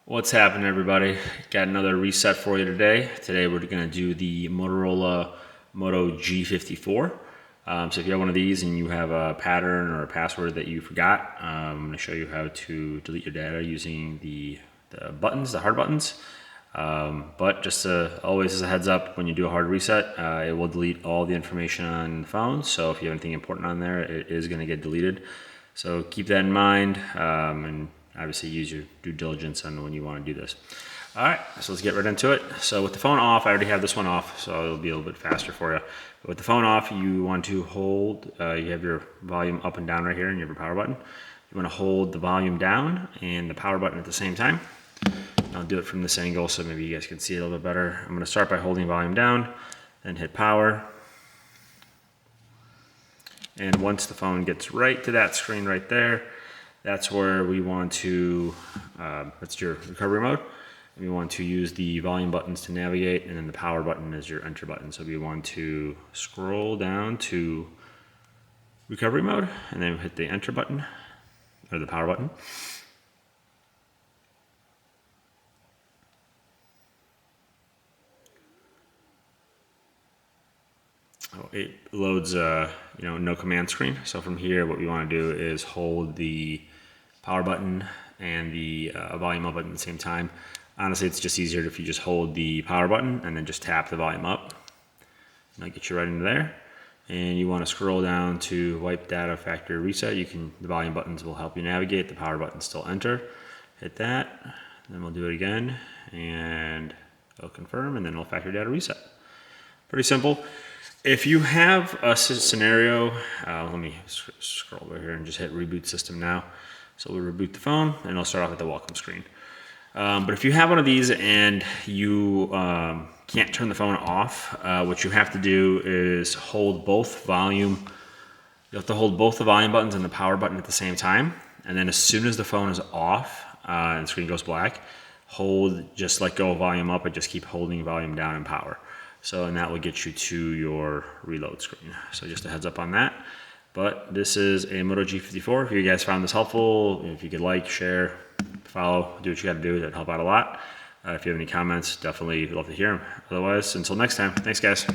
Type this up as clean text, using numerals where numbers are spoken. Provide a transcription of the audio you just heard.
What's happening, everybody? Got another reset for you today. Today we're going to do the Motorola Moto G54. So if you have one of these and you have a pattern or a password that you forgot, I'm going to show you how to delete your data using the buttons, the hard buttons. But just always as a heads up, when you do a hard reset, it will delete all the information on the phone. So if you have anything important on there, it is going to get deleted. So keep that in mind, and obviously use your due diligence on when you want to do this. All right, so let's get right into it. So with the phone off, I already have this one off, so it'll be a little bit faster for you. But with the phone off, you want to hold, you have your volume up and down right here, and you have your power button. You want to hold the volume down and the power button at the same time. I'll do it from this angle so maybe you guys can see it a little bit better. I'm going to start by holding volume down, then hit power. And once the phone gets right to that screen right there, that's where we want to, that's your recovery mode. And we want to use the volume buttons to navigate, and then the power button is your enter button. So we want to scroll down to recovery mode, and then hit the enter button, or the power button. It loads no command screen. So from here, what we want to do is hold the power button and the volume up button at the same time. Honestly, it's just easier if you just hold the power button and then just tap the volume up. And that'll get you right into there. And you want to scroll down to wipe data factory reset. The volume buttons will help you navigate. The power button still enter. Hit that. Then we'll do it again, and it'll confirm, and then it'll factory data reset. Pretty simple. If you have a scenario, let me scroll over here and just hit reboot system now. So we'll reboot the phone, and it'll start off at the welcome screen. But if you have one of these and you can't turn the phone off, what you have to do is hold both volume. You have to hold both the volume buttons and the power button at the same time. And then as soon as the phone is off and the screen goes black, just let go of volume up and just keep holding volume down and power. And that will get you to your reload screen. So just a heads up on that. But this is a Moto G54. If you guys found this helpful, if you could like, share, follow, do what you got to do, that'd help out a lot. If you have any comments, definitely love to hear them. Otherwise, until next time, thanks guys.